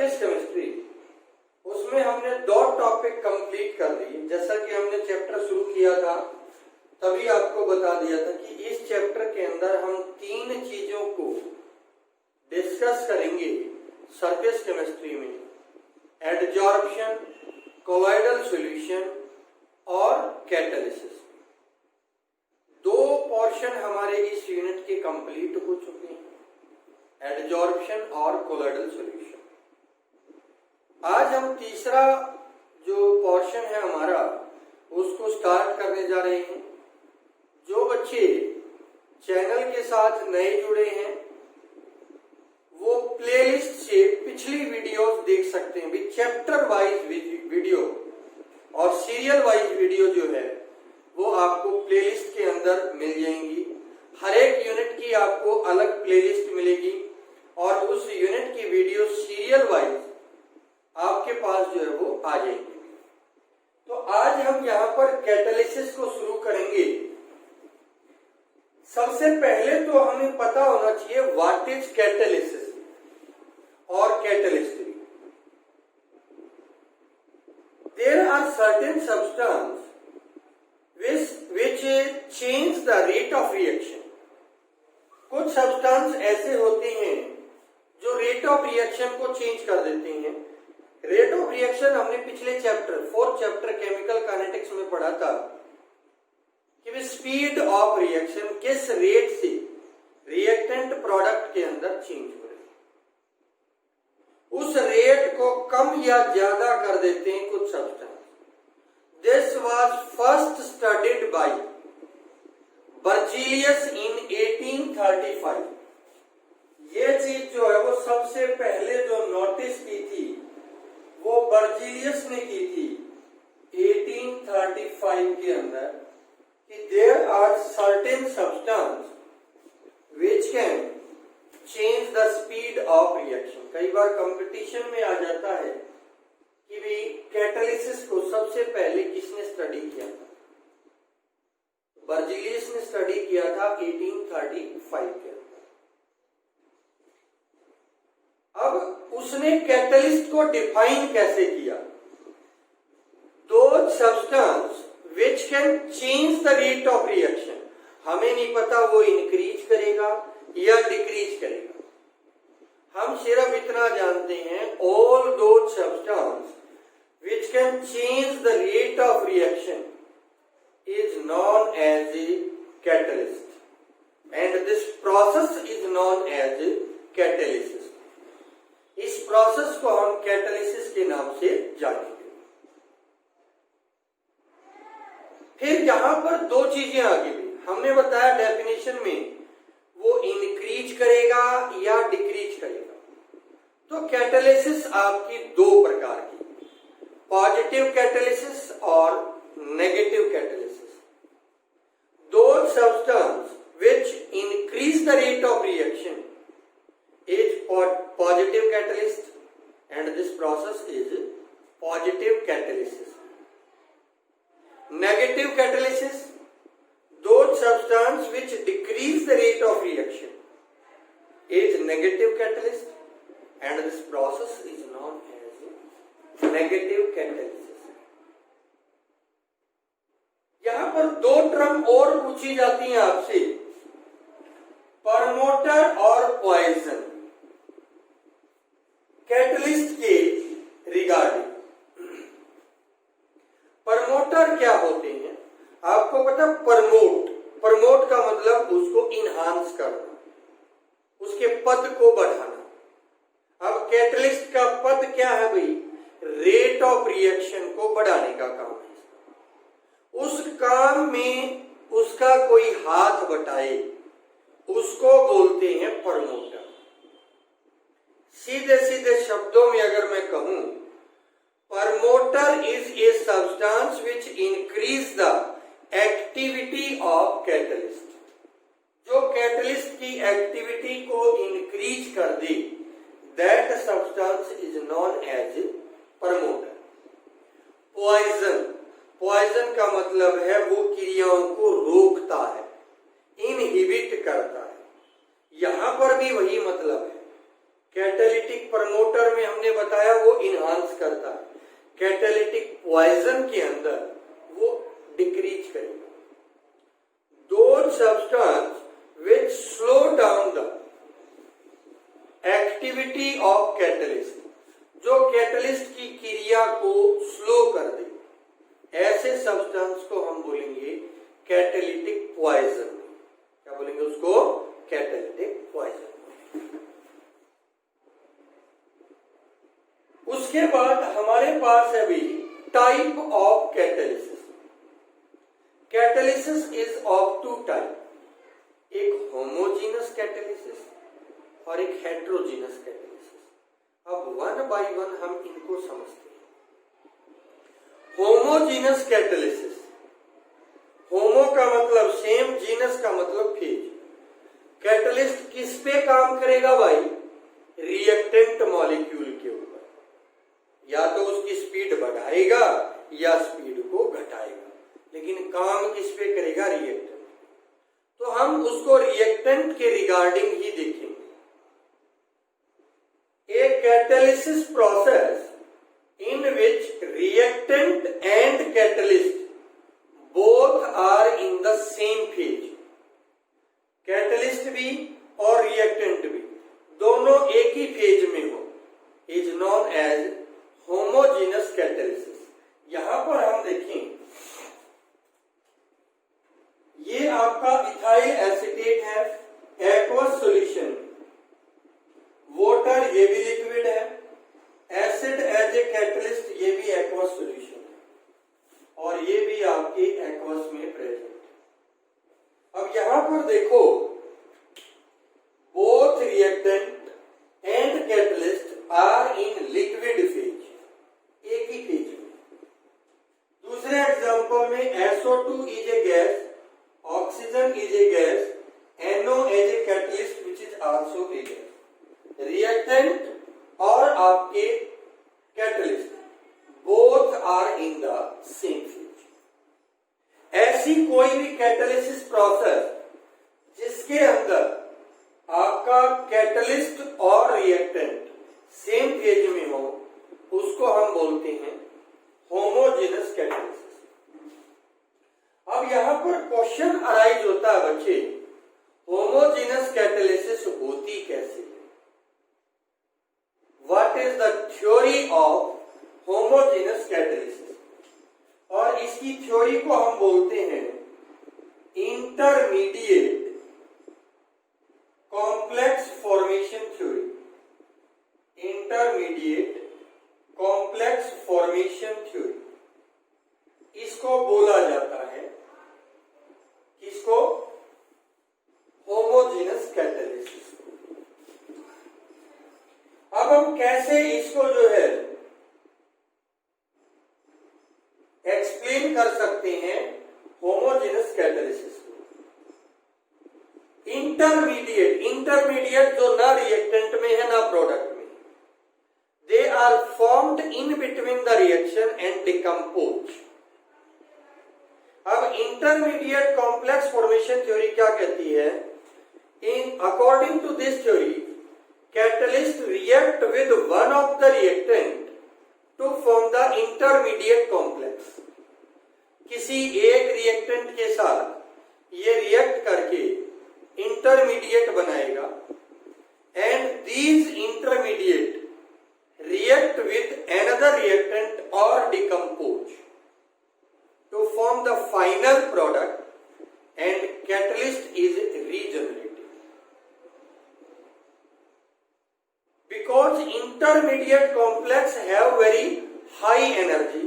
Surface chemistry, उसमें हमने 2 topic complete कर लिए। जैसा कि हमने चैप्टर शुरू किया था तभी आपको बता दिया था कि इस चैप्टर के अंदर हम 3 चीजों को डिस्कस करेंगे सरफेस केमिस्ट्री में, एडजॉर्प्शन, कोलॉइडल सॉल्यूशन और कैटालिसिस। 2 पोर्शन हमारे इस यूनिट के कंप्लीट हो चुके हैं, एडजॉर्प्शन और कोलॉइडल सॉल्यूशन। आज हम तीसरा जो पोर्शन है हमारा उसको स्टार्ट करने जा रहे हैं। जो बच्चे चैनल के साथ नए जुड़े हैं वो प्लेलिस्ट से पिछली वीडियोस देख सकते हैं। भी चैप्टर वाइज वीडियो और सीरियल वाइज वीडियो जो है वो आपको प्लेलिस्ट के अंदर मिल जाएंगी। हर एक यूनिट की आपको अलग प्लेलिस्ट मिलेगी और उस यूनिट की वीडियो सीरियल वाइज आपके पास जो है वो आ जाएंगे। तो आज हम यहाँ पर कैटालिसिस को शुरू करेंगे। सबसे पहले तो हमें पता होना चाहिए व्हाट इज कैटालिसिस और catalyst. There are certain substance which change the rate of reaction। कुछ सब्सटेंस ऐसे होते हैं जो रेट ऑफ रिएक्शन को चेंज कर देते हैं। रेट ऑफ रिएक्शन हमने पिछले chapter 4th chapter chemical kinetics में पढ़ा था कि स्पीड ऑफ रिएक्शन किस रेट से रिएक्टेंट प्रोडक्ट के अंदर चेंज हो रही है, उस रेट को कम या ज्यादा कर देते हैं कुछ substance. This was first studied by Berzelius in 1835। ये चीज जो है वो सबसे पहले जो नोटिस की थी वो बर्जीलियस ने की थी 1835 के अंदर कि there are certain substance which can change the speed of reaction. कई बार कंपटीशन में आ जाता है कि भी कैटालिसिस को सबसे पहले किसने स्टडी किया था। बर्जीलियस ने स्टडी किया था 1835 के अंदर। अब उसने कैटालिस्ट को डिफाइन कैसे किया? दो substance which can change the rate of reaction। हमें नहीं पता वो इंक्रीज करेगा या डिक्रीज करेगा। हम सिर्फ इतना जानते हैं all those substances which can change the rate of reaction is known as a catalyst and this process is known as a catalysis। इस प्रोसेस को हम कैटालिसिस के नाम से जानेंगे। फिर यहां पर 2 चीजें आगे भी हमने बताया डेफिनेशन में, वो इंक्रीज करेगा या डिक्रीज करेगा। तो कैटालिसिस आपकी 2 प्रकार की, पॉजिटिव कैटालिसिस और नेगेटिव कैटालिसिस। दो substance which increase the rate of reaction is positive catalyst and this process is positive catalysis। Negative catalysis, those substance which decrease the rate of reaction is negative catalyst and this process is known as negative catalysis। यहां पर 2 term और पूछी जाती हैं आपसे, promoter और poison catalyst के regarding. Promoter क्या होते हैं आपको पता? प्रमोट का मतलब उसको इनहांस करना, उसके पद को बढ़ाना। अब कैटलिस्ट का पद क्या है भाई? रेट ऑफ रिएक्शन को बढ़ाने का काम है। उस काम में उसका कोई हाथ बटाए उसको बोलते हैं प्रमोटर। सीधे सीधे शब्दों में अगर मैं कहूं, promoter is a substance which increase the activity of catalyst. जो कैटलिस्ट की एक्टिविटी को इंक्रीज कर दे, that substance is known as promoter. Poison का मतलब है वो क्रियाओं को रोकता है, इनहिबिट करता है। यहां पर भी वही मतलब है कैटालिटिक प्रमोटर में हमने बताया वो इनहांस करता है, कैटालिटिक पॉइजन के अंदर वो डिक्रीज करेगा। Those substance which slow down the activity of catalyst, जो कैटलिस्ट की क्रिया को स्लो कर दे, ऐसे सब्सटेंस को हम बोलेंगे कैटालिटिक पॉइजन। क्या बोलेंगे उसको? Catalytic poison. उसके बाद हमारे पास है भी type of catalysis. Catalysis is of two type, एक होमोजीनस कैटालिसिस और एक हेट्रोजीनस कैटालिसिस। अब वन बाय वन हम इनको समझते हैं। होमोजीनस कैटालिसिस, होमो का मतलब सेम, जीनस का मतलब फेज। कैटलिस्ट किस पे काम करेगा भाई? रिएक्टेंट मॉलिक्यूल के ऊपर, या तो उसकी स्पीड बढ़ाएगा या स्पीड को घटाएगा, लेकिन काम किस पे करेगा? रिएक्टेंट। तो हम उसको रिएक्टेंट के रिगार्डिंग ही देखेंगे। A catalysis process in which reactant and catalyst both are in the same phase, catalyst भी और reactant भी दोनों एक ही फेज में हो, is known as homogeneous catalysis। यहां पर हम देखें, ये आपका इथाइल एसीटेट है, एक्वस सॉल्यूशन, वाटर ये भी लिक्विड है, एसिड एज ए कैटलिस्ट ये भी एक्वस सॉल्यूशन है, और ये भी आपके एक्वस में प्रेजेंट। अब यहां पर देखो, both reactant and catalyst are in liquid phase, एक ही फेज में। दूसरे एग्जांपल में SO2 is a gas, oxygen is a gas, NO as a catalyst which is also a gas. Reactant और आपके catalyst both are in the same phase. ऐसी कोई भी कैटालिसिस प्रोसेस जिसके अंदर आपका कैटलिस्ट और रिएक्टेंट सेम फेज में हो, उसको हम बोलते हैं होमोजेनस कैटालिसिस। अब यहां पर क्वेश्चन अराइज होता है बच्चे, होमोजेनस कैटालिसिस होती कैसे? What is the theory of homogeneous catalysis? और इसकी थ्योरी को हम बोलते हैं intermediate complex formation theory. Intermediate complex formation theory, इसको बोला जाता है किसको? Homogeneous catalysis. अब हम कैसे इसको जो है एक्सप्लेन कर सकते हैं होमोजेनस कैटालिसिस को? इंटरमीडिएट जो ना रिएक्टेंट में है ना प्रोडक्ट में, they are formed in between the reaction and decompose. अब इंटरमीडिएट कॉम्प्लेक्स फॉर्मेशन थ्योरी क्या कहती है? In according to this theory, catalyst react with one of the reactant to form the intermediate complex। किसी एक reactant के साथ ये react करके इंटरमीडिएट बनाएगा, and these intermediate react with another reactant or decompose to form the final product, and catalyst is regenerated। Because intermediate complex have very high energy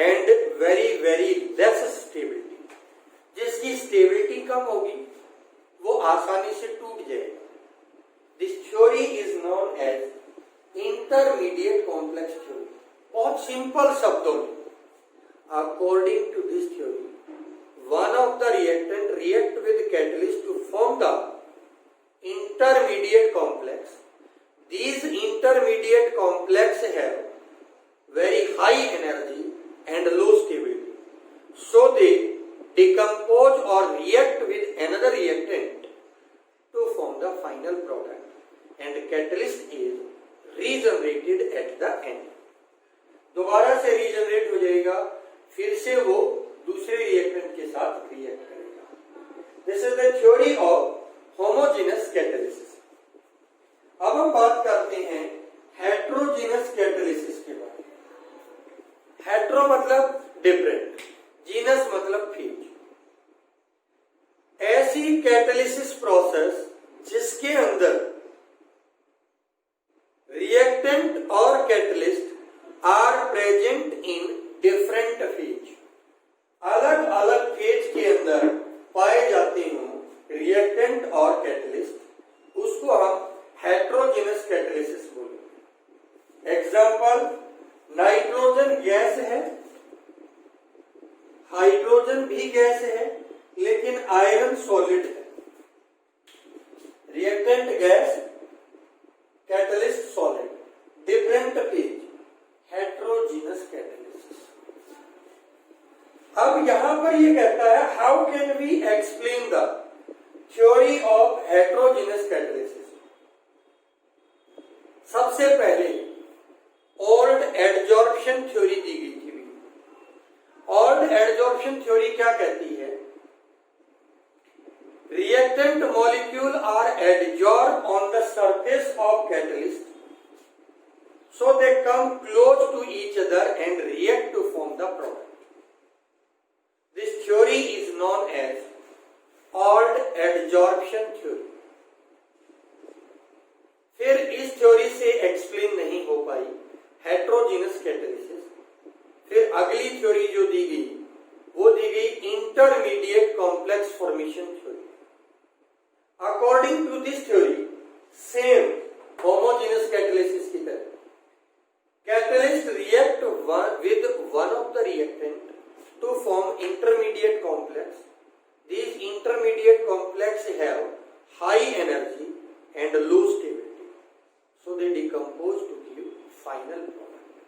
and very less stability, जिसकी stability कम होगी वो आसानी से टूट जाएगा। This theory is known as intermediate complex theory। बहुत simple शब्दों में, according to this theory, one of the reactant react with catalyst to form the intermediate complex। These intermediate complex have very high energy and low stability, so they decompose or react with another reactant to form the final product, and catalyst is regenerated at the end, दोबारा से regenerate हो जाएगा, फिर से वो दूसरे reactant के साथ रिएक्ट करेगा। This is the theory of homogeneous catalysis. अब हम बात करते हैं हेट्रोजीनस कैटालिसिस के बारे में। हेट्रो मतलब डिफरेंट, जीनस मतलब फेज। ऐसी कैटालिसिस प्रोसेस जिसके अंदर रिएक्टेंट और catalyst are present in different phase, अलग अलग फेज के अंदर पाए जाते हों रिएक्टेंट और कैटलिस्ट, उसको हम हेट्रोजेनस कैटालिसिस बोलेंगे। एग्जाम्पल, नाइट्रोजन गैस है, हाइड्रोजन भी गैस है, लेकिन आयरन सॉलिड है। Reactant gas, catalyst solid, different phase, heterogeneous catalysis. अब यहां पर ये कहता है how can we explain the theory of heterogeneous catalysis. सबसे पहले ओल्ड एडजॉर्प्शन थ्योरी दी गई थी। ओल्ड एडजॉर्प्शन थ्योरी क्या कहती है? Reactant molecule are adsorb on the surface of catalyst, so they come close to each other and react to form the product. This theory is known as old adsorption theory. फिर इस theory से explain नहीं हो पाई heterogeneous catalysis. फिर अगली theory जो दी गई वो दी गई intermediate complex formation theory. According to this theory, same homogeneous catalysis की तरह, catalyst react with one of the reactant to form intermediate complex. These intermediate complex have high energy and low stability, so they decompose to give final product.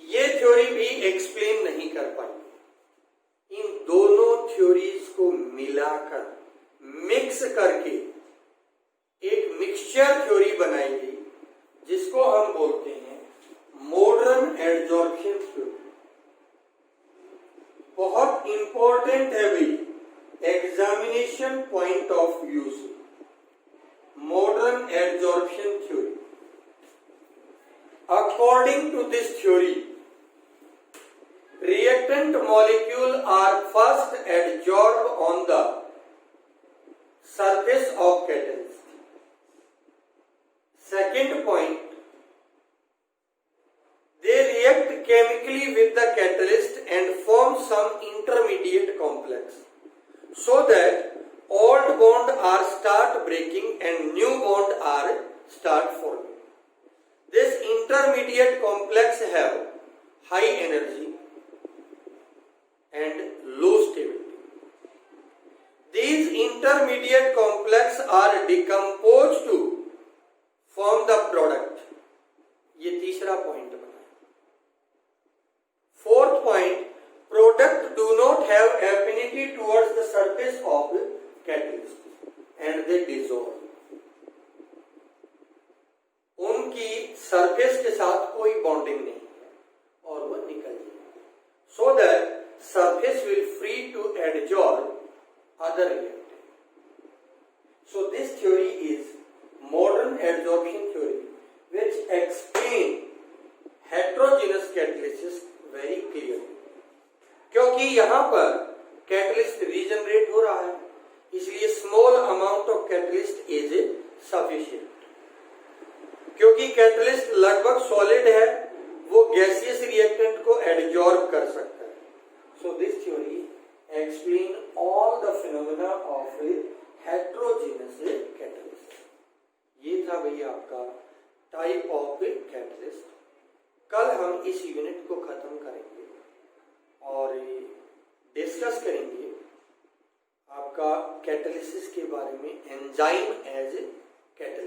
ये theory भी explain नहीं कर पाई। इन दोनों theories को मिलाकर mix करके एक mixture theory बनाई गई, जिसको हम बोलते हैं मॉडर्न एडजॉर्प्शन थ्योरी। बहुत इंपॉर्टेंट है भाई, एग्जामिनेशन पॉइंट ऑफ व्यू से। Modern adsorption theory, according to this theory, reactant molecule are first adsorbed on the surface of catalyst. Second point, they react chemically with the catalyst and form some intermediate complex, so that old bond are start breaking and new bond are start forming. This intermediate complex have high energy and low stability. These intermediate complex are decomposed to form the product. ये तीसरा point बना। Fourth point, product do not have affinity towards the surface of catalyst and they dissolve. उनकी surface के साथ कोई bonding नहीं है और वह निकल जाएगी, so that surface will free to adsorb other reactant. So this theory is modern adsorption theory, which explain heterogeneous catalysis very clearly. क्योंकि यहाँ पर कैटलिस्ट रीजनरेट हो रहा है, इसलिए small amount of catalyst is sufficient. क्योंकि कैटलिस्ट लगभग solid है, वो गैसियस रिएक्टेंट को एडजॉर्ब कर सकता है। So this theory explain all the phenomena of heterogeneous catalyst. ये था भैया आपका टाइप ऑफ कैटलिस्ट। कल हम इस यूनिट को खत्म करेंगे और डिस्कस करेंगे आपका कैटालिसिस के बारे में, एंजाइम एज ए कैटलिस्ट।